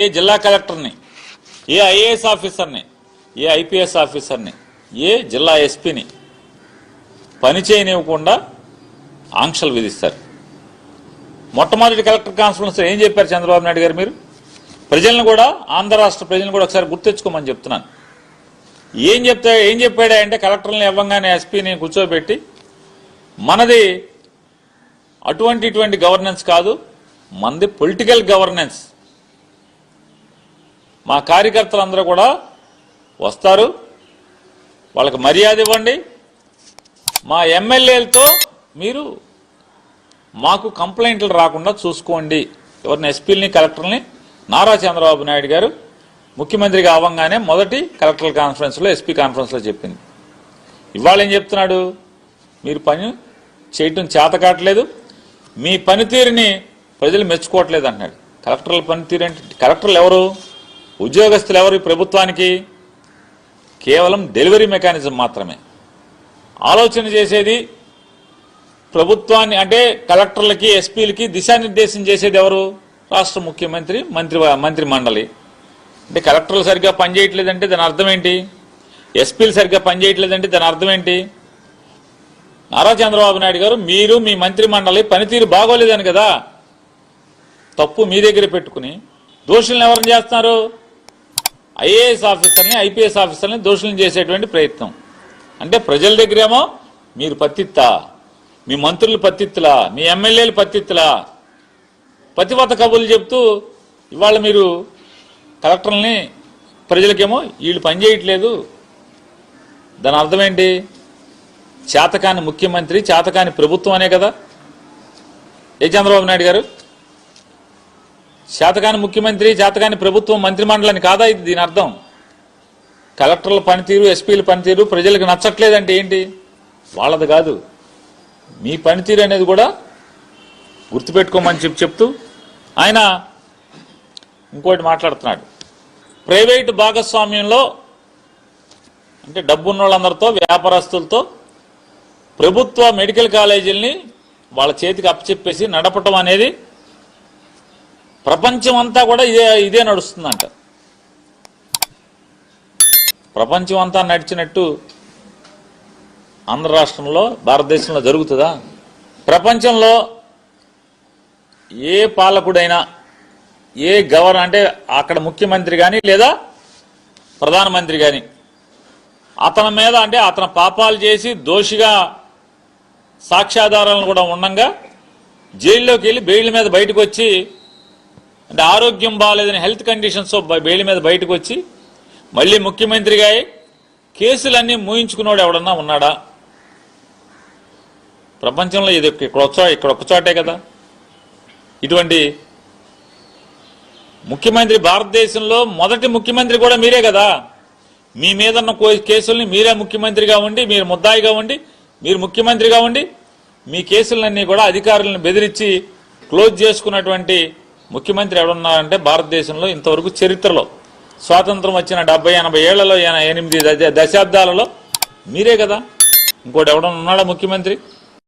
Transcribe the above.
ఏ జిల్లా కలెక్టర్ని, ఏ ఐఏఎస్ ఆఫీసర్ని, ఏ ఐపీఎస్ ఆఫీసర్ని, ఏ జిల్లా ఎస్పీని పని చేయనివ్వకుండా ఆంక్షలు విధిస్తారు. మొట్టమొదటి కలెక్టర్ కాన్ఫరెన్స్ ఏం చెప్పారు చంద్రబాబు నాయుడు గారు? మీరు ప్రజలను కూడా, ఆంధ్ర రాష్ట్ర ప్రజలను కూడా ఒకసారి గుర్తెచ్చుకోమని చెప్తున్నాను. ఏం చెప్పాడా అంటే కలెక్టర్లను ఇవ్వంగానే ఎస్పీని కూర్చోబెట్టి మనది ఇటువంటి గవర్నెన్స్ కాదు, మనది పొలిటికల్ గవర్నెన్స్. మా కార్యకర్తలందరూ కూడా వస్తారు, వాళ్ళకి మర్యాద ఇవ్వండి, మా ఎమ్మెల్యేలతో మీరు మాకు కంప్లైంట్లు రాకుండా చూసుకోండి. ఎవరిని ఎస్పీలని కలెక్టర్ని నారా చంద్రబాబు నాయుడు గారు ముఖ్యమంత్రిగా అవ్వగానే మొదటి కలెక్టర్ కాన్ఫరెన్స్లో, ఎస్పీ కాన్ఫరెన్స్లో చెప్పింది. ఇవాళ ఏం చెప్తున్నాడు? మీరు పని చేయటం చేతకాట్లేదు, మీ పనితీరుని ప్రజలు మెచ్చుకోవట్లేదు అంటున్నాడు. కలెక్టర్ల పనితీరు అంటే కలెక్టర్లు ఎవరు? ఉద్యోగస్తులు ఎవరు? ప్రభుత్వానికి కేవలం డెలివరీ మెకానిజం మాత్రమే. ఆలోచన చేసేది ప్రభుత్వాన్ని, అంటే కలెక్టర్లకి ఎస్పీలకి దిశానిర్దేశం చేసేది ఎవరు? రాష్ట్ర ముఖ్యమంత్రి, మంత్రి మండలి. అంటే కలెక్టర్లు సరిగ్గా పనిచేయట్లేదంటే దాని అర్థం ఏంటి? ఎస్పీలు సరిగ్గా పనిచేయట్లేదంటే దాని అర్థం ఏంటి? నారా చంద్రబాబు నాయుడు గారు, మీరు మీ మంత్రి మండలి పనితీరు బాగోలేదని కదా తప్పు మీ దగ్గర పెట్టుకుని దోషులను ఎవరిని చేస్తున్నారు? ఐఏఎస్ ఆఫీసర్ని, ఐపీఎస్ ఆఫీసర్ని దోషులను చేసేటువంటి ప్రయత్నం. అంటే ప్రజల దగ్గరేమో మీరు పత్తిత్తా, మీ మంత్రులు పత్తిత్తులా, మీ ఎమ్మెల్యేలు పత్తిత్తులా, పతివత కబుర్లు చెప్తూ ఇవాళ మీరు కలెక్టర్లని ప్రజలకేమో వీళ్ళు పనిచేయట్లేదు. దాని అర్థం ఏంటి? చేతకాని ముఖ్యమంత్రి, చేతకాని ప్రభుత్వం అనే కదా. ఏ చంద్రబాబు నాయుడు గారు, చేతకాని ముఖ్యమంత్రి, చేతకాని ప్రభుత్వం, మంత్రిమండలని కాదా ఇది? దీని అర్థం కలెక్టర్ల పనితీరు, ఎస్పీల పనితీరు ప్రజలకు నచ్చట్లేదంటే ఏంటి? వాళ్ళది కాదు, మీ పనితీరు అనేది కూడా గుర్తుపెట్టుకోమని చెప్తూ ఆయన ఇంకోటి మాట్లాడుతున్నాడు. ప్రైవేటు భాగస్వామ్యంలో, అంటే డబ్బున్న వాళ్ళందరితో, వ్యాపారస్తులతో ప్రభుత్వ మెడికల్ కాలేజీల్ని వాళ్ళ చేతికి అప్పచెప్పేసి నడపటం అనేది ప్రపంచం అంతా కూడా ఇదే నడుస్తుందంట. ప్రపంచం అంతా నడిచినట్టు ఆంధ్ర రాష్ట్రంలో, భారతదేశంలో జరుగుతుందా? ప్రపంచంలో ఏ పాలకుడైనా, ఏ అంటే అక్కడ ముఖ్యమంత్రి కానీ లేదా ప్రధానమంత్రి కానీ అతని మీద, అంటే అతను పాపాలు చేసి దోషిగా సాక్ష్యాధారాలను కూడా ఉండగా జైల్లోకి వెళ్ళి బెయిల్ మీద బయటకు వచ్చి, అంటే ఆరోగ్యం బాగాలేదని హెల్త్ కండిషన్స్ బెయిల్ మీద బయటకు వచ్చి మళ్ళీ ముఖ్యమంత్రిగా కేసులన్నీ మూయించుకున్నాడు ఎవడన్నా ఉన్నాడా? ప్రపంచంలో ఇది ఇక్కడ ఒక్క చోటే కదా. ఇటువంటి ముఖ్యమంత్రి, భారతదేశంలో మొదటి ముఖ్యమంత్రి కూడా మీరే కదా. మీ మీద ఉన్న కేసుల్ని మీరే ముఖ్యమంత్రిగా ఉండి, మీరు ముద్దాయిగా ఉండి, మీరు ముఖ్యమంత్రిగా ఉండి మీ కేసులన్నీ కూడా అధికారులను బెదిరించి క్లోజ్ చేసుకున్నటువంటి ముఖ్యమంత్రి ఎవడున్నారంటే భారతదేశంలో ఇంతవరకు చరిత్రలో, స్వాతంత్రం వచ్చిన 70-80 ఏళ్లలో, 8 దశాబ్దాలలో మీరే కదా. ఇంకోటి ఎవడన్నా ఉన్నాడా ముఖ్యమంత్రి?